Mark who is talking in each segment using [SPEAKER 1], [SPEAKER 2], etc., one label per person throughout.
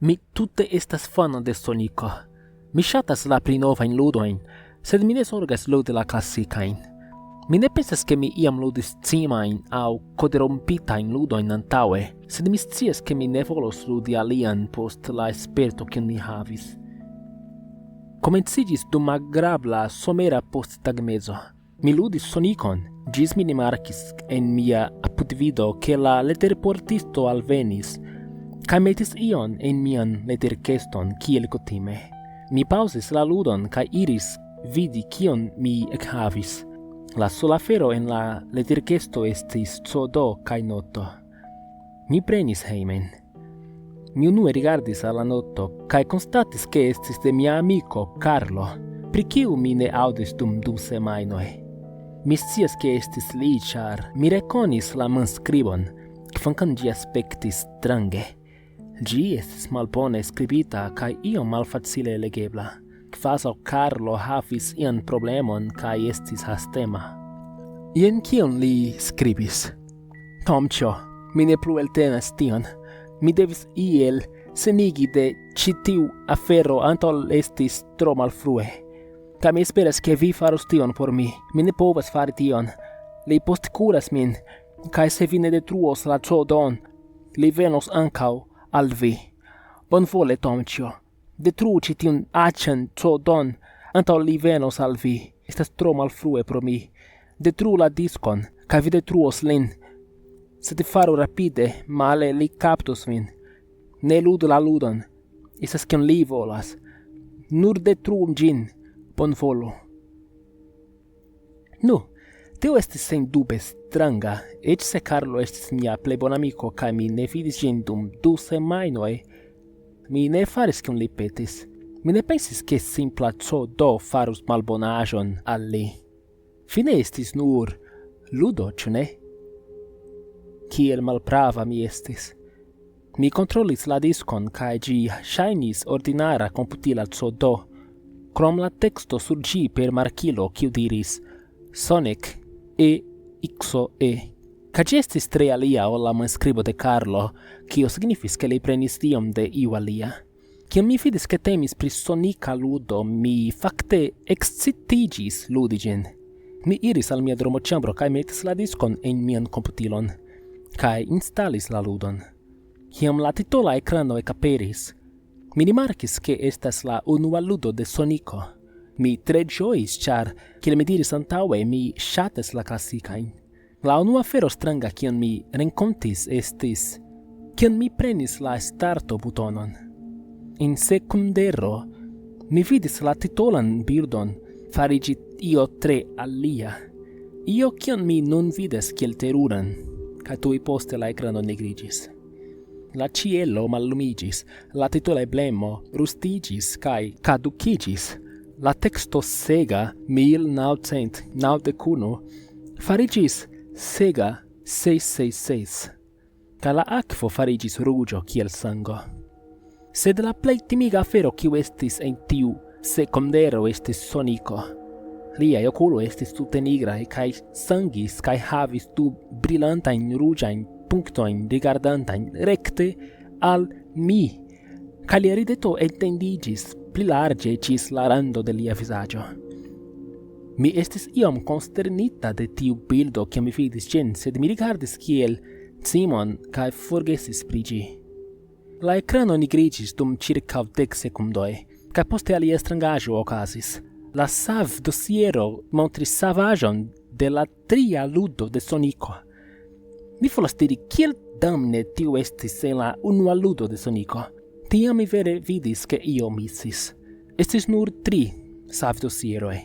[SPEAKER 1] Mi tute estas fano de Sonico. Mi ŝatas la pli novajn ludojn, sed mi ne zorgas ludi la klasikajn. Mi ne pensas ke mi iam ludis cimajn aŭ kodrompitajn ludojn antaŭe, sed mi scias ke mi ne volos ludi alian post la sperto kiun mi havis. Komenciĝis dum agrabla somera posttagmezo. Mi ludis Sonicon, ĝis mi rimarkis en mia apudvido ke la leterportisto alvenis kaj metis ion en mian leterkeston kiel kutime. Mi paŭzis la ludon kaj iris vidi kion mi ekhavis. La sola afero en la leterkesto estis CD kaj noto. Mi prenis hejmen. Mi unue rigardis al la noto kaj konstatis ke estis de mia amiko Carlo, pri kiu mi ne aŭdis dum 2 semajnoj. Mi scias ke estis li, ĉar mi rekonis la manskribon, kvankam ĝi aspektis strange. Ĝi estis malbone skribita kaj iom malfacile legebla. Kvazaŭ Carlo havis ian problemon kaj estis hastema. Jen kion li skribis. Tomĉo, mi ne plu eltenas tion. Mi devis iel senigi de ĉi tiu afero antaŭ estis tro malfrue. Kaj mi esperas ke vi faros tion por mi. Mi ne povas fari tion. Li postkuras min, kaj se vi ne detruos la CD-on, li venos ankaŭ al vi. Bonvole, Tomĉo. Detruu ĉi tiun aĉan CD-on antaŭ li venos al vi. Estas tro malfrue por mi. Detruu la diskon, kaj vi detruos lin. Sed faru rapide, male li kaptos vin. Ne ludu la ludon. Estas kion li volas. Nur detruu ĝin, bonvolu. Nu, tio estis sendube stranga, eĉ se Carlo estis mia plej bona amiko kaj mi ne vidis ĝin dum 2 semajnoj. Mi ne faris kion li petis. Mi ne pensis ke simpla CD farus malbonaĵon al li. Fine estis nur ludo, ĉu ne? Kiel malprava mi estis. Mi kontrolis la diskon kaj ĝi ŝajnis ordinara komputila CD, krom la teksto sur ĝi per markilo kiu diris Sonic EXOE. Kaj ĝi estis tre alia ol la manskribo de Carlo, kio signifis ke li prenis iom de iu alia. Kiam mi vidis ke temis pri sonika ludo, mi fakte ekscitiĝis ludi ĝin. Mi iris al mia dormoĉambro kaj metis la diskon en mian komputilon, kaj instalis la ludon. Kiam la titola ekrano ekaperis, mi rimarkis ke estas la unua ludo de Sonico. Mi tre ĝojis, ĉar, kiel mi diris antaŭe, mi ŝatas la klasikajn. La unua afero stranga kion mi renkontis estis, kiam mi prenis la starto butonon. En sekundero, mi vidis la titolan bildon fariĝi io tre alia. Io kion mi nun vidas kiel teruran, kaj tuj poste la ekrano nigriĝis. La ĉielo mallumiĝis, la titola emblemo rustiĝis kaj kadukiĝis. La teksto Sega 1991 fariĝis Sega 666, kaj la akvo fariĝis ruĝo kiel sango. Sed la plej timiga afero kiu estis en tiu sekundero estis Sonico. Liaj okuloj estis tute nigraj kaj sangis kaj havis 2 brilantajn ruĝajn punktojn rigardantajn rekte al mi, kaj lia rideto etendiĝis pli larĝe ĝis la rando de lia vizaĝo. Mi estis iom konsternita de tiu bildo kiam mi vidis ĝin, sed mi rigardis kiel Simon kaj forgesis pri ĝi. La ekrano nigriĝis dum ĉirkaŭ 10 sekundoj, kaj poste alia strangaĵo okazis. La sav-dosiero montris savaĵon de la 3. ludo de Sonico. Mi volas diri kiel damne tiu estis en la unua ludo de Sonico. Tiam mi vere vidis ke io misis. Estis nur 3 sav-dosieroj.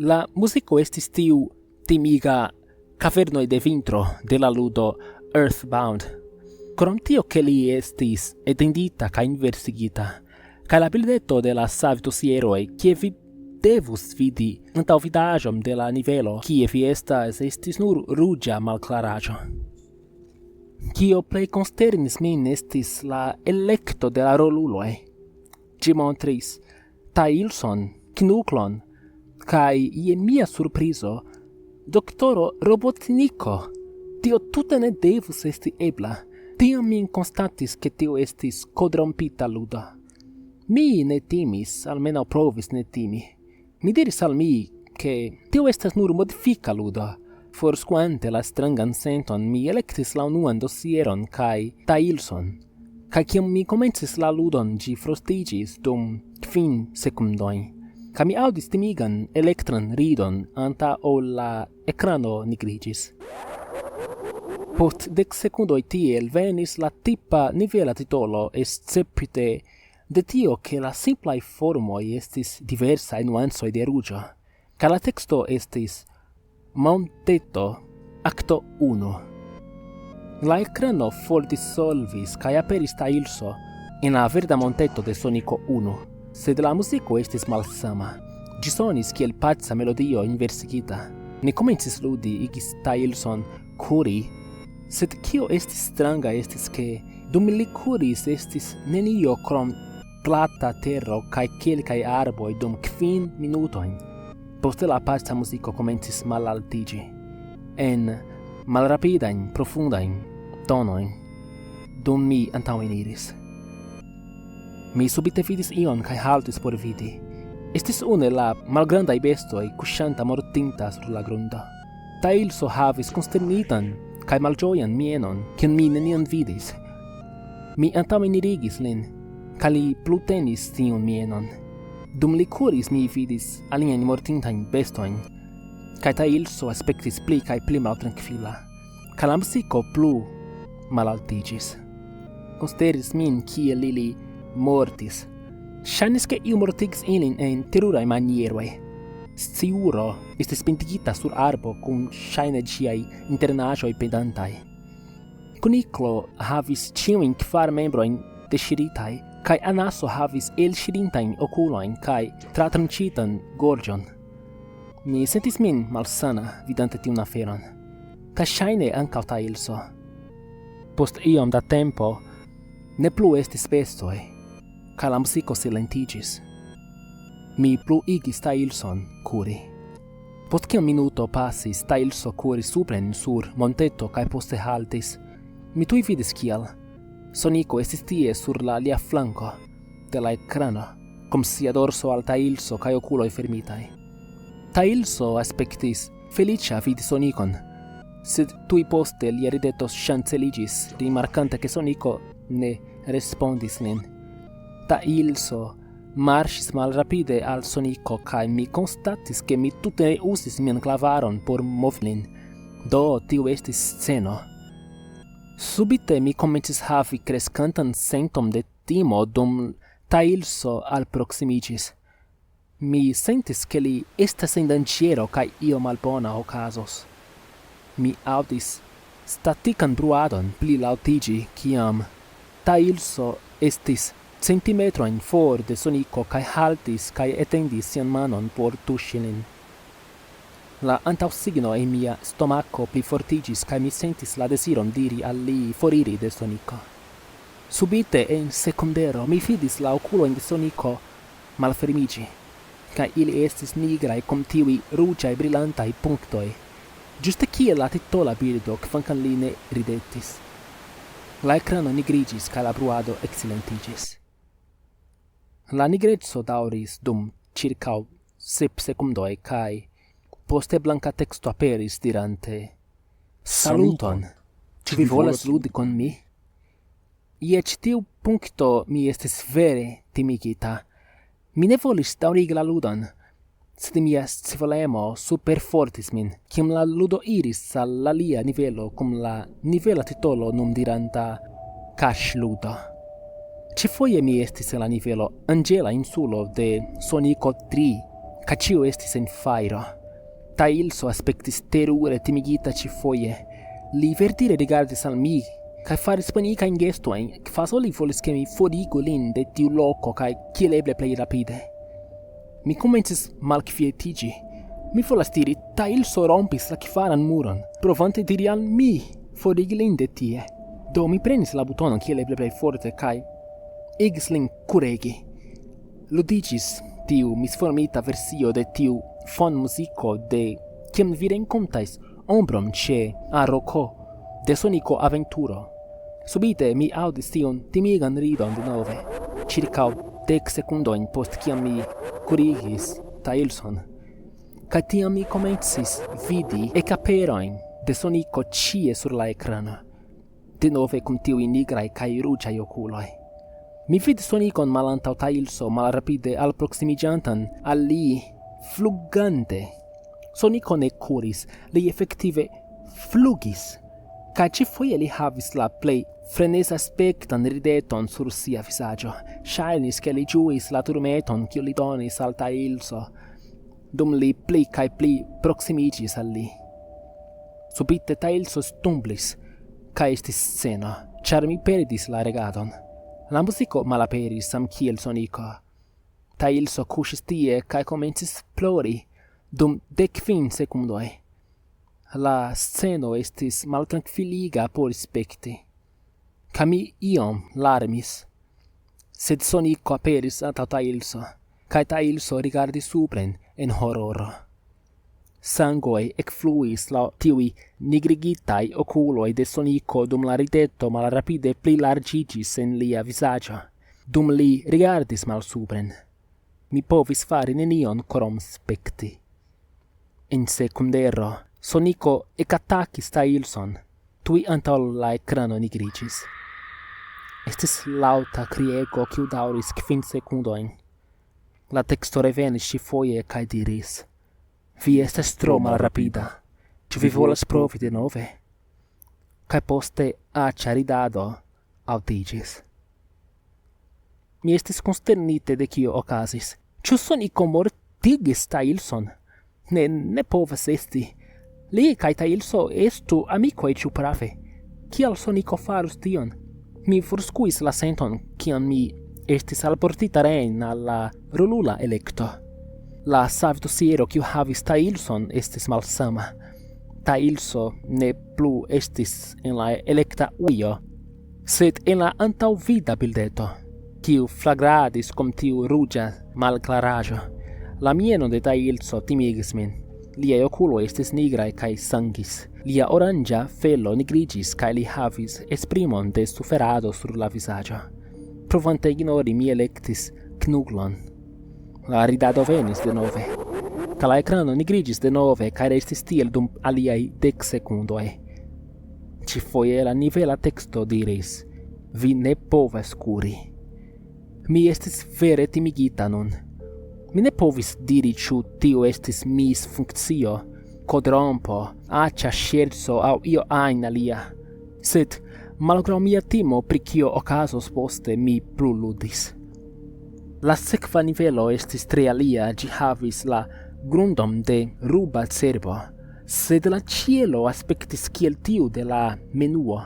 [SPEAKER 1] La muziko estis tiu timiga Cavernoj de vintro de la ludo Earthbound. Krom tio ke li estis etendita kaj inversigita, kaj la bildeto de la sav-dosieroj, kie vi devus vidi antaŭvidaĵon de la nivelo, kie vi estas, estis nur ruĝa malklaraĵo. Kio plej konsternis min estis la elekto de la roluloj. Ĝi montris Tailson, Knuklon, kaj je mia surprizo, Doktoro Robotniko. Tio tute ne devus esti ebla, Tiam mi constatis che tio estis corrompita ludo. Mi ne timis, almeno provis ne timi. Mi diris al mi che tio estas nur modifica ludo. Forsquante la strangan senton, mi electis la unuan dosieron kai Tailson. Kai ciam mi comencis la ludon, gi frostigis dum 5 secundoi. Kai mi audis timigan elektran ridon anta ol la ecrano nigrigis. Post 10 secundoi tiel venis la tipa nivela titolo escepte de tio che la simplai formoi estis diversae nuansoi de ruĝo, ca la texto estis Monteto, acto 1. La ecrano fordissolvis cae aperis Tailso en la verda monteto de Sonico 1, sed la musico estis malsama. Gi sonis kiel paca melodio inversigita. Ne comencis ludi igis Tailson curi, sed kio estis stranga estis che dum li curis estis nenio krom plata terro cae quelcae arboi dum 5 minutoin. Poste la paca musico comencis malaltigi, en malrapidain, profundain tonoin, dum mi antaueniris. Mi subite vidis ion cae haltis por vidi. Estis une la malgrandai bestoi cuscianta mortinta sur la grundo. Tailso havis consternitan cae malgioian mienon, cion mi nenion vidis. Mi antauenirigis lin, ca li plutenis tion mienon. Dum li curis mi vidis alien mortintain bestoin, cae Tailso aspectis pli cae pli maltranquila, ca la musico plu malaltigis. Consideris min kiel ili mortis. Shainis che iu mortigis ilin en terurae manieroi. Sciuro estis pentigita sur arbo cum shaine giai internagioi pendantai. Cuniclo havis ciuin 4 membroin desiritai, cae anaso havis elŝirintajn oculoin cae tratrancitan gorĝon. Mi sentis min malsana vidante tiun aferon, ca ŝajne ankaŭ Tailso. Post iom da tempo ne plu estis bestoj, ca la musico silentigis. Mi plu igis Tailson curi. Post kiam minuto passis, Tailso curis supren sur monteto cae poste haltis. Mi tui vidis kiel Sonico estis tie sur la lia flanco de la ecrano, cum sia dorso al Tailso cae oculoi fermitai. Tailso aspectis felicia vidi Sonicon, sed tui poste lia rideto chanceligis, rimarcante che Sonico ne respondis lin. Tailso marchis mal rapide al Sonico, cae mi constatis che mi tute ne usis mian clavaron por movlin. Do tiu estis sceno. Subite mi comencis havi crescantan sentom de timo dum Tailso alproximigis. Mi sentis che li estas en danĝero cae io malbona okazos. Mi audis statican bruadon pli lautigi, ciam Tailso estis centimetroin for de Sonico cae haltis cae etendis sian manon por tuŝi lin. La antausigno en mia stomaco pli fortigis cae mi sentis la desiron diri al li foriri de Sonico. Subite en secundero mi vidis la oculoin de Sonico malfermigi, cae ili estis nigrae cum tiui rugiae brillantai punctoi, giuste kiel la titola birdo, kvankam li ne ridetis. La ecrano nigrigis cae la bruado exsilentigis. La nigrezzo dauris dum circau 7 secundoi cae poste blanca texto aperis dirante Saluton, ci vi volas ludi con mi? Je tiu puncto mi estis vere timigita. Mi ne volis daŭrigi la ludon, sed mia scivolemo superfortis min, kiam la ludo iris al la lia nivelo cum la nivela titolo num diranta caŝludo. Ĉifoje mi estis en la nivelo Angela insulo de Sonico 3, ca ĉio estis en fajro. Tailso aspectis terure timigita ĉifoje. Li verdire rigardis al mi, cae faris panicajn gestoin, kvazaŭ li volis ke mi forigu lin de tiu loko cae kiel eble plej rapide. Mi komencis malkvietigi. Mi volas diri, Tailso rompis la kvaran muron, provante diri al mi forigi lin de tie. Do mi prenis la butonon kiel eble plej forte cae igis lin kuregi. Ludigis tiu misformita versio de tiu fon musico de kiam vi renkontais ombron ĉe Aroko de Sonico Aventuro. Subite mi audis tion timigan ridon de nove, circa 10 secundojn post kiam mi curigis Tailson. Kaj tiam mi komencis vidi ekaperojn de Sonico ĉie sur la ekrano, denove kun tiuj nigraj kaj ruĝaj okuloj. Mi vidis Sonicon malantaŭ Tailso malrapide alproksimiĝantan al li flugante. Sonico ne kuris, li efektive flugis, kaj ĉifoje li havis la plej freneza aspektan rideton sur sia vizaĝo. Ŝajnis, ke li ĝuis la turmeton kiu li donis al Tailso, dum li pli kaj pli proksimiĝis al li. Subite Tailso stumblis, kaj estis sceno, ĉar mi perdis la regadon. La muziko malaperis samkiel Sonico. Tailso kuŝis tie kaj komencis plori dum 15 sekundoj. La sceno estis maltrankviliga por spekti. Kaj mi iom larmis, sed Sonico aperis antaŭ Tailso, kaj Tailso rigardis supren en hororo. Sangoj ekfluis laŭ tiuj nigrigitaj okuloj de Sonico dum la rideto malrapide plilarĝiĝis en lia vizaĝo. Dum li rigardis malsupren, mi povis fari nenion krom spekti. En sekundero, Sonico ekatakis Tailson, tuj antaŭ la ekrano nigriĝis. Estis laŭta kriego kiu daŭris 15 sekundojn. La teksto revenis ĉifoje kaj diris: Vi estas tro malrapida. Ĉu vi volas provi denove? Kaj poste aĉa ridado aŭdiĝis. Mi estis konsternite de kio okazis. Ĉu Sonico mortigis Tailson? Ne povas esti. Li kaj Tailso estu amikoj ĉu prave? Kial Sonico farus tion? Mi forskuis la senton, kiam mi estis alportita reen al la rolula elekto. La savdosiero kiu havis Tailson estis malsama. Tailso ne plu estis en la elekta ujo, sed en la antaŭvida bildeto, kiu flagradis kom tiu ruĝa malklaraĵo. La mieno de Tailso timigis min. Liaj okuloj estis nigraj kaj sangis. Lia oranĝa felo nigriĝis kaj li havis esprimon de suferado sur la vizaĝo. Provante ignori, mi elektis knuglon. La ridado venis denove, kaj la ekrano nigriĝis denove kaj restis tiel dum aliaj 10 sekundoj. Ĉifoje la nivela teksto diris: Vi ne povas kuri. Mi estis vere timigita nun. Mi ne povis diri ĉu tio estis misfunkcio, kodrompo, aĉa ŝerco aŭ io ajn alia. Sed malgraŭ mia timo pri kio okazos poste, mi plu ludis. La sekva nivelo estis tre alia, ĝi havis la grundon de ruba cerbo, sed la ĉielo aspektis kiel tiu de la menuo,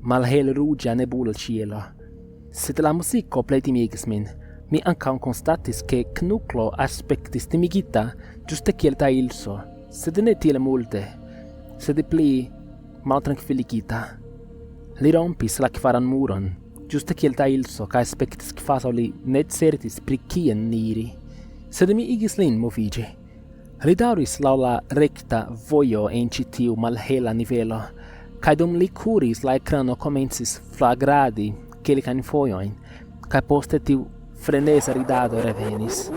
[SPEAKER 1] malhelruĝa nebulĉielo. Sed la muziko plej timigis min. Mi ankaŭ konstatis, ke Knuklo aspektis timigita ĝuste kiel Tailso, sed ne tiel multe, sed pli maltrankviligita. Li rompis la kvaran muron, ĝuste kiel Tailso, kaj aspektis kvazaŭ li ne certis pri kien iri. Sed mi igis lin moviĝi. Li daŭris laŭ la rekta vojo en ĉi tiu malhela nivelo, kaj dum li kuris, la ekrano komencis flagradi kelkajn fojojn, kaj poste tiu freneza ridado revenis.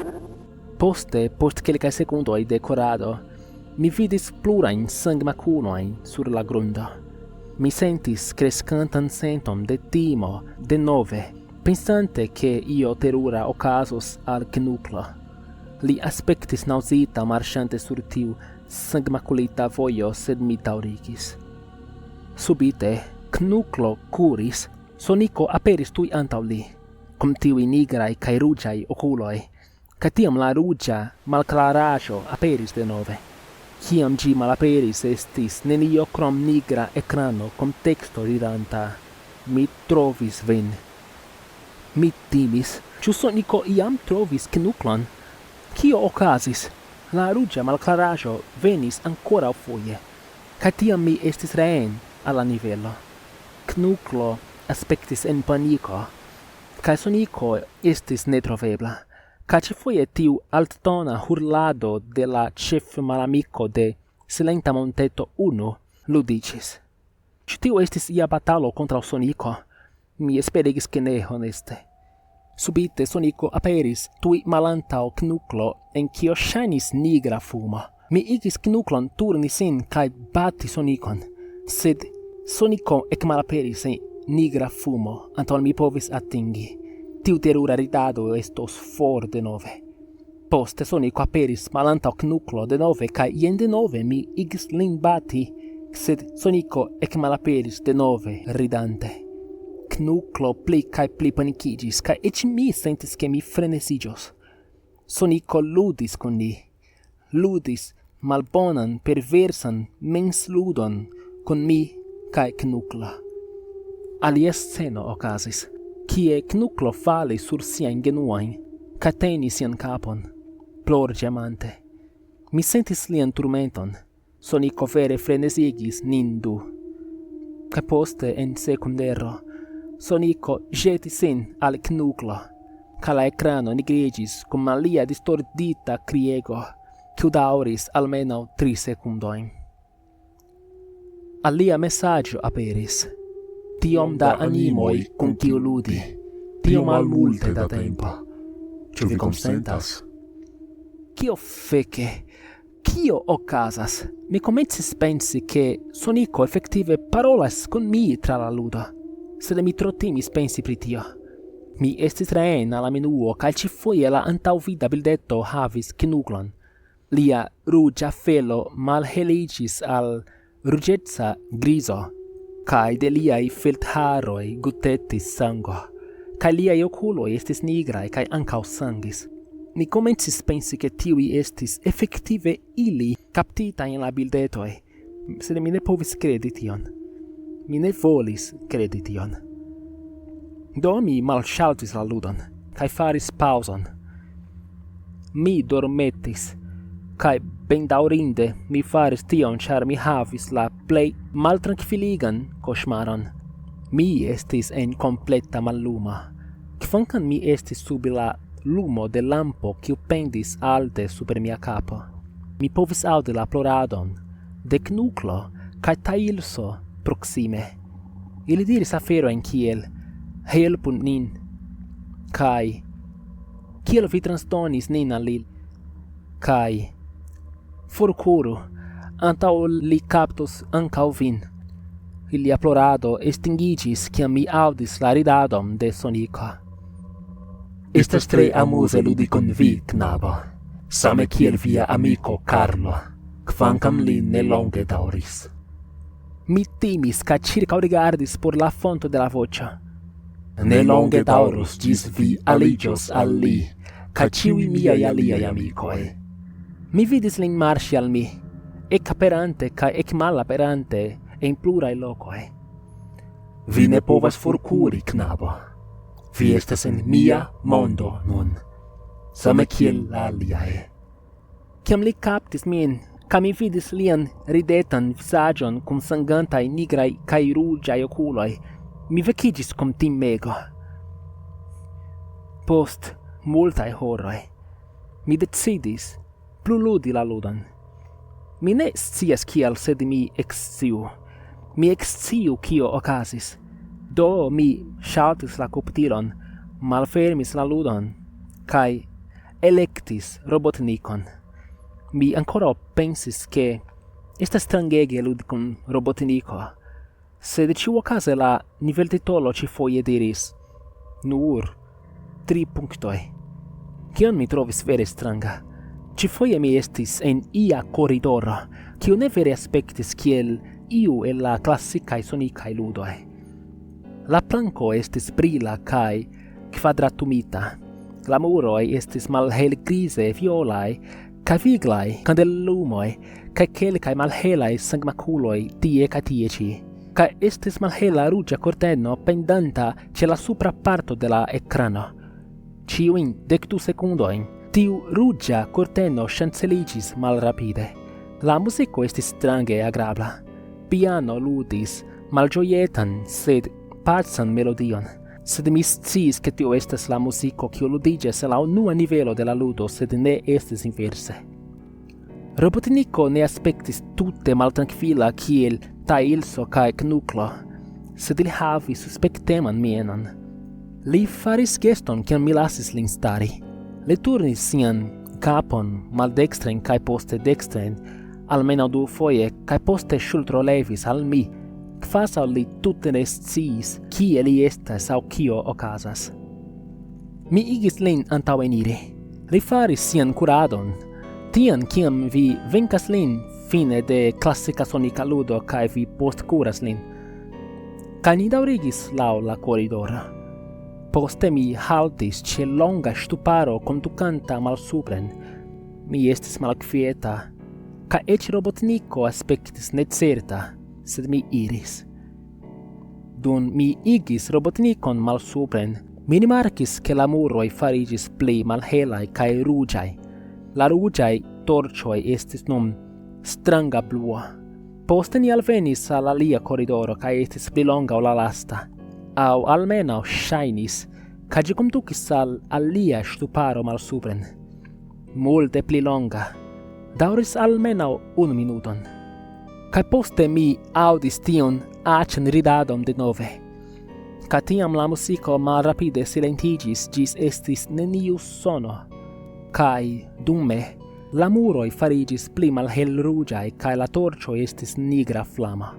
[SPEAKER 1] Poste, post kelkaj sekundoj de kurado, mi vidis plurajn sangmakulojn sur la grundo. Mi sentis kreskantan senton de timo denove, pensante ke io terura okazos al Knuklo. Li aspektis naŭzita marŝante sur tiu sangmakulita vojo, sed mi daŭrigis. Subite, Knuklo kuris, Sonico aperis tuj antaŭ li, cum tiui nigraj kaj ruĝaj okuloj, kaj tiam la ruĝa malklaraĵo aperis denove. Kiam ĝi malaperis, estis nenio krom nigra ekrano kun teksto diranta: Mi trovis vin. Mi timis, ĉu Sonico iam trovis Knuklon? Kio okazis? La ruĝa malklaraĵo venis ankoraŭfoje, kaj tiam mi estis reen al la nivelo. Knuklo aspektis en paniko, kaj Sonico estis netrovebla, kaj ĉifoje tiu alttona hurlado de la ĉefmalamiko de Silenta Monteto 1 ludiĝis. Ĉu tio estis ia batalo kontraŭ Soniko? Mi esperigis ke ne, honeste. Subite Soniko aperis tuj malantaŭ Knuklo, en kio ŝajnis nigra fumo. Mi igis Knuklon turni sin kaj bati Sonikon, sed Soniko ekmalaperis en nigra fumo, antaŭ mi povis atingi. Tiu terura ridado estos for denove. Poste Soniko aperis malantaŭ Knuklo denove, kaj jen denove mi igis lin bati, sed Soniko ekmalaperis denove ridante. Knuklo pli kaj pli panikigis, kaj eĉ mi sentis ke mi frenesiĝos. Soniko ludis kun li. Ludis malbonan, perversan mensludon kun mi kaj Knuklo. Alia sceno okazis, kie Knuklo falis sur siajn genuojn, kaj tenis sian kapon, plorĝemante. Mi sentis lian turmenton. Soniko vere frenesigis nin du. Kaj poste en sekundero, Soniko ĵetis sin al Knuklo, kaj la ekrano nigriĝis kun alia distordita kriego, kiu daŭris almenaŭ 3 sekundojn. Alia mesaĝo aperis. Tiom da animoj kun kiu ludi, tiom malmulte da tempo.
[SPEAKER 2] Ĉu vi konsentas?
[SPEAKER 1] Kio feke? Kio okazas? Mi komencis pensi ke Soniko efektive parolas kun mi tra la ludo, sed mi tro timis pensi pri tio. Mi estis reen al la menuo, kaj ĉifoje la antaŭvida bildeto havis Knuklon. Lia ruĝa felo malheliĝis al ruĝeca grizo, kaj de liaj feltharoj gutetis sango, kaj liaj okuloj estis nigraj kaj ankaŭ sangis. Mi komencis pensi ke tiuj estis efektive ili kaptitaj en la bildetoj, sed mi ne povis kredi tion. Mi ne volis kredi tion. Do mi malŝaltis la ludon, kaj faris paŭzon. Mi dormetis, kaj bendaŭrinde mi faris tion, ĉar mi havis la plej maltrankviligan koŝmaron. Mi estis en kompleta mallumo, kvankam mi estis sub la lumo de lampo kiu pendis alte super mia kapo. Mi povis aŭdi la ploradon de Knuklo kaj Tailso proksime. Ili diris aferojn kiel helpu nin kaj kiel vi transdonis nin al li kaj forkuru antaŭ li kaptos ankaŭ vin. Ilia plorado estingiĝis kiam mi aŭdis la ridadon de Soniko.
[SPEAKER 2] Estas tre amuze ludi kun vi, knabo, same kiel via amiko Carlo, kvankam li ne longe daŭris.
[SPEAKER 1] Mi timis kaj ĉirkaŭrigardis por la fonto de la voĉo.
[SPEAKER 2] Ne longe daŭros ĝis vi aliĝos al li, kaj ĉiuj miaj aliaj amikoj.
[SPEAKER 1] Mi vidis lin marŝi al mi, ekaperante kaj ekmalaperante en pluraj lokoj.
[SPEAKER 2] Vi ne povas forkuri, knabo. Vi estas en mia mondo nun, same kiel la aliaj.
[SPEAKER 1] Kiam li kaptis min, kaj mi vidis lian ridetan vizaĝon kun sangantaj nigraj kaj ruĝaj okuloj, mi vekiĝis kun timego. Post multaj horoj, mi decidis plu ludi la ludon. Mi ne scias kial, sed mi eksciu. Mi eksciu kio okazis. Do mi ŝaltis la komputilon, malfermis la ludon, kaj elektis Robotnikon. Mi ankoraŭ pensis ke estas strangege ludi kun Robotniko, sed ĉiuokaze la niveltitolo ĉifoje diris nur 3 punktoj, kion mi trovis vere stranga. Ĉifoje mi estis en ia koridoro, kiu ne vere aspektis kiel iu el la klasikaj sonikaj ludoj. La planko estis brila kaj kvadratumita. La muroj estis malhelgrize violaj kaj viglaj kandelumoj kaj kelkaj malhelaj sangmakuloj tie kaj tie ĉi. Kaj estis malhela ruĝa korteno pendanta ĉe la supra parto de la ekrano. Ĉiujn 12 sekundojn tiu ruĝa korteno ŝanceliĝis malrapide. La muziko estis strange agrabla. Piano ludis malĝojetan sed pacan melodion, sed mi sciis ke tio estas la muziko kiu ludiĝas en la unua nivelo de la ludo, sed ne estis inverse. Robotniko ne aspektis tute maltrankvila kiel ta ilso cae knuclo, sed li havis suspecteman mienon. Li faris geston ciam mi lasis lin stari. Li turnis sian capon maldextren cae poste dextren, almeno 2 foie, cae poste ŝultro levis al mi, quasau li tutte ne sciis kie li estas au kio okazas. Mi igis lin antaueniri. Li faris sian curadon, tian ciam vi vencas lin fine de classica sonica ludo cae vi postcuras lin. Cae ni daurigis lau la corridora. Poste mi haltis ce longa stuparo conducanta malsupren. Mi estis malquieta, ca ec robotnico aspectis necerta, sed mi iris. Dun mi igis robotnicon malsupren, mi rimarcis che la muroi farigis pli malhelai cae rugiai. La rugiai torcioi estis nun stranga blua. Poste ni alvenis al alia corridoro cae estis pli longa o la lasta, au almeno shainis, ca gi conducis al alia stuparo malsupren. Multe pli longa, dauris almeno 1 minuton. Cae poste mi audis tion acen ridadon de nove. Ca tiam la musico malrapide silentigis gis estis neniu sono, cae dume la muroi farigis pli malhelrugiai cae la torcio estis nigra flama.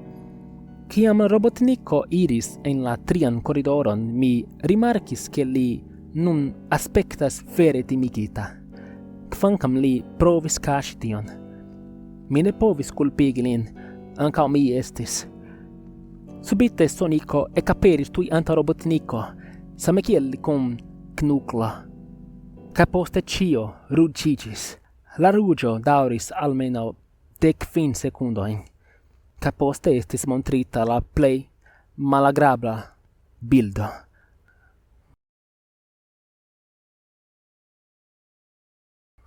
[SPEAKER 1] Ciam robotnico iris en la 3. corridoron, mi rimarcis che li nun aspectas vere timigita, quancam li provis caci tion. Mi ne povis culpigi lin, ancao mi estis. Subite Sonico ecaperis tui anta robotnico, same kiel cum knucla. Ca poste cio rugigis. La rugio dauris almeno 15 secundoin. Ca poste estis montrita la plei malagrabla bildo.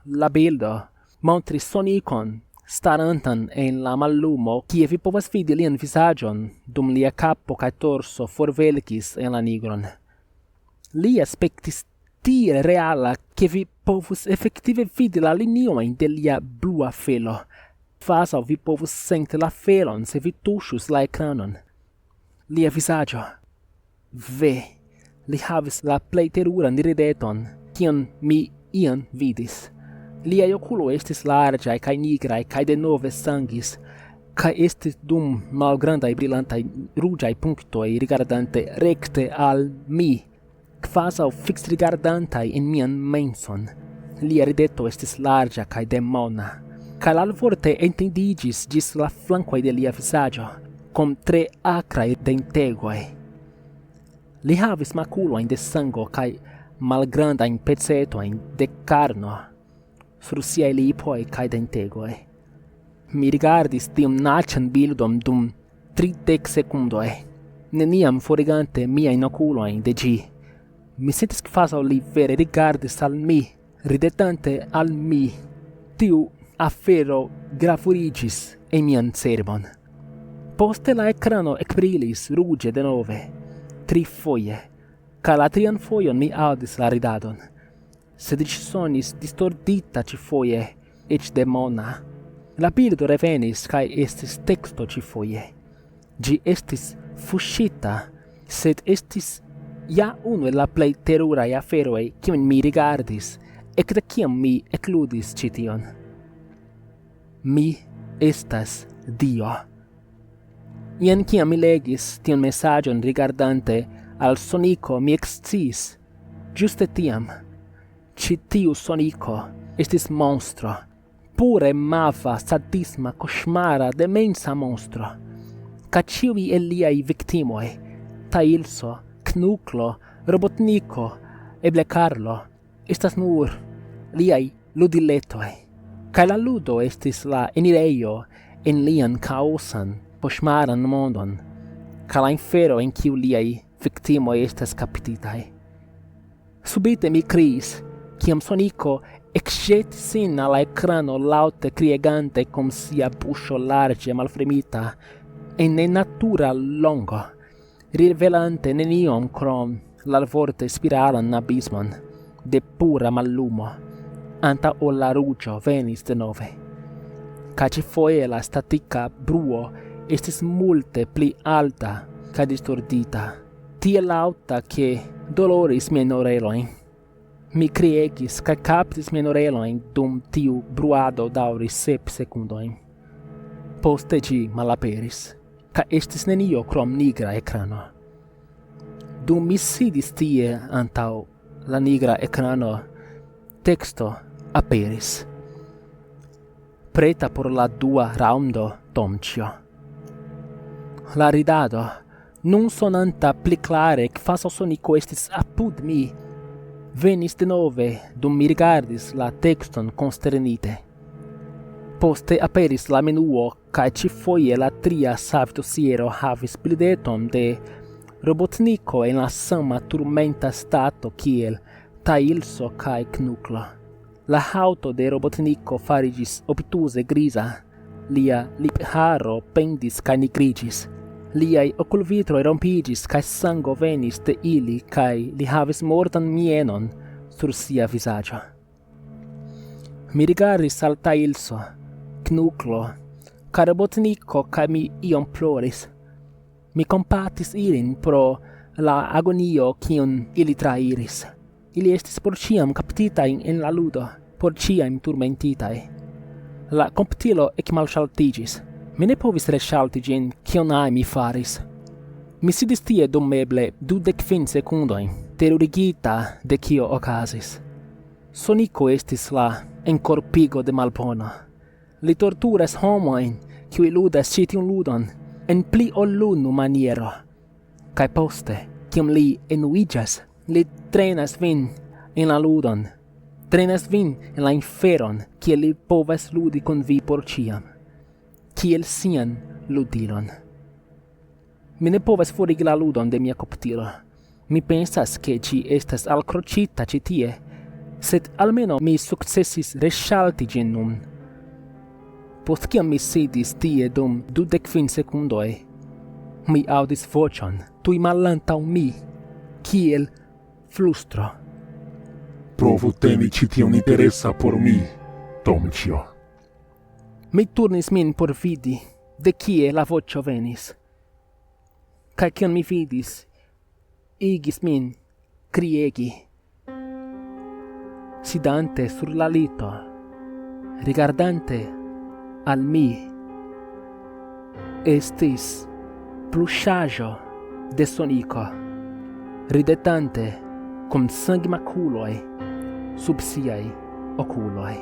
[SPEAKER 1] La bildo montris Sonicon starantan en la mallumo, kie vi povas vidi lian visagion, dum lia capo cae torso forvelcis en la nigron. Li aspectis tiel reala, che vi povus effective vidi la linioin de lia blua felo. Fasau vi povus senti la felon se vi tuŝus la ekranon. Lia visaggio. Ve, li havis la plei teruran rideton, kion mi iam vidis. Liai oculo estis largiae cae nigrae cae denove sangis, cae estis dum malgrandai brillantai rugiai punctoi rigardante recte al mi, quasau fix rigardantai in mian menson. Lia rideto estis largia cae demona, cae alvorte entendigis gis la flanquoi de lia visaggio, com 3 acrae dentegoi. Li havis maculoin de sango cae malgrandain pezetoin de carno sur siae lipoi cae dentegoi. Mi rigardis tiam nacian bildom dum 30 secundoi, neniam forigante miain oculoin de gi. Mi sentis quasau li vere rigardis al mi, ridetante al mi. Tiu afero gravurigis en mian cerbon. Poste la ecrano ecbrilis ruge de nove, 3 foie, ca la 3an foion mi audis la ridadon, sed ci sonis distordita ci foie, ec demona. La bildo revenis, cae estis texto ci foie. Gi estis fuscita, sed estis ja unu el la plei terurai aferoi cium mi rigardis, ec de ciam mi ecludis cition. Mi estas Dio. Ien ciam mi legis tion messagion rigardante al Sonico mi excis, giuste tiam, tiu Sonico estis monstro, pure mava, sadisma, cosmara, demensa monstro, ca ciui el liai victimoi, Tailso, Knuclo, Robotnico, eble Carlo, estas nur liai ludiletoi, ca la ludo estis la enireio en lian caosan, cosmaran mondon, ca la infero en ciu liai victimoi estas capititai. Subite mi criis, ciam Sonico exjetis sin alla ecrano laute criegante com sia buscio large malfremita, en nenatura longo, rivelante nenion crom l'alvorte spiralan abismon de pura mallumo, anta ol la rugio venis de nove. Ca ci foie la statica bruo estis multe pli alta ca distordita, tiel alta che doloris mien oreloin. Mi criegis ca captis mien oreloin dum tiu bruado dauris 7 secundoin. Poste gi malaperis, ca estis nenio crom nigra ecrano. Dum mi sidis tie antau la nigra ecrano, texto aperis. Preta por la dua raundo, Tomcio. La ridado, nun sonanta pli clare quaso sonico estis apud mi, venis de nove dum mi rigardis la texton consternite. Poste aperis la menuo, cae ci foie la tria savdosiero havis bildeton de Robotnico en la sama turmenta stato kiel Tailso cae Knucklo. La hauto de Robotnico farigis obtuse grisa, lia lipharo pendis cae nigrigis, liai oculvitroi rompigis cae sango venis de ili cae li havis mortan mienon sur sia visaggio. Mi rigardis al Tailso, Knucklo, ca Robotnico cae mi iom ploris. Mi compatis ilin pro la agonio cion ili trairis. Ili estis por ciam captitai en la ludo, por ciam turmentitai. La comptilo ec malsaltigis. Mi ne povis resalti gin cion ai mi faris. Mi sidis tie dum eble 25 secundoin, terurigita de cio ocasis. Sonico estis la encorpigo de malbono. Li torturas homoin, qui ludas citium ludon, en pli ol unu maniero. Cae poste, cium li enuigas, li trenas vin en la ludon, trenas vin en la inferon, ciel li povas ludi con vi por ciam, ciel sian ludilon. Mi ne povas forigi la ludon de mia computilo. Mi pensas che ci estas alcrocita ci tie, sed almeno mi successis resalti gin nun. Post ciam mi sidis tie dum 25 secundoi, mi audis vocion, tui malantau mi, kiel flustro.
[SPEAKER 2] Provu teni citium interessa por mi, Tomcio.
[SPEAKER 1] Mi turnis min por vidi, de kie la vocio venis. Cae cion mi vidis, igis min criegi. Sidante sur la lito, rigardante al mi, estis plusciaggio de Sonico, ridetante cum sanguimaculoi sub siai oculoi.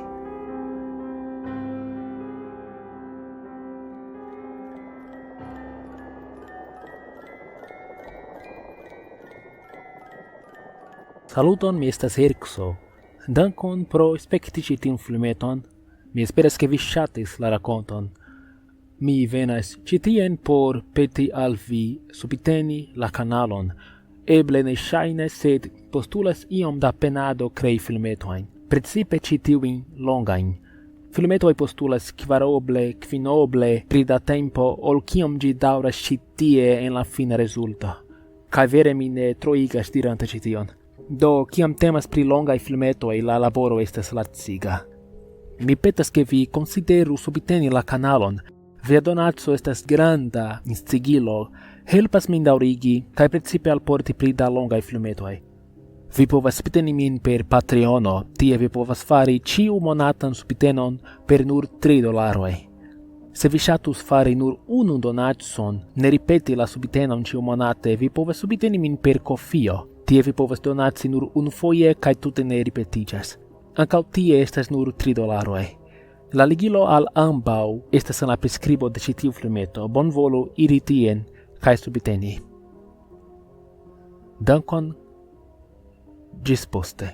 [SPEAKER 1] Saluton, mi estas Erikso. Dankon pro spekti ĉi tiun filmeton. Mi esperas ke vi ŝatis la rakonton. Mi venas ĉi tien por peti al vi subteni la kanalon. Eble ne ŝajne, sed postulas iom da penado krei filmetojn, precipe ĉi tiujn longajn. Filmetoj postulas kvaroble, kvinoble pli da tempo ol kiom ĝi daŭras ĉi tie en la fina rezulto. Kaj vere mi ne troigas dirante ĉi tion. Do, kiam temas pri longai filmetoi, la laboro estas laciga. Mi petas ke vi consideru subteni la kanalon. Via donaco estas granda instigilo, helpas min daŭrigi, kaj precipe alporti pli da longai filmetoi. Vi povas subteni min per Patreono, tie vi povas fari ĉiu monatan subtenon per nur $3. Se vi ŝatus fari nur unu donacon, ne ripeti la subtenon ĉiumonate, vi povas subteni min per Ko-Fio. Tie vi povas donaci nur unufoje kaj tute ne ripetiĝas. Ankaŭ tie estas nur $3. La ligilo al ambaŭ estas en la priskribo de ĉi tiu filmeto. Bonvolu iri tien kaj subteni. Dankon, ĝis poste.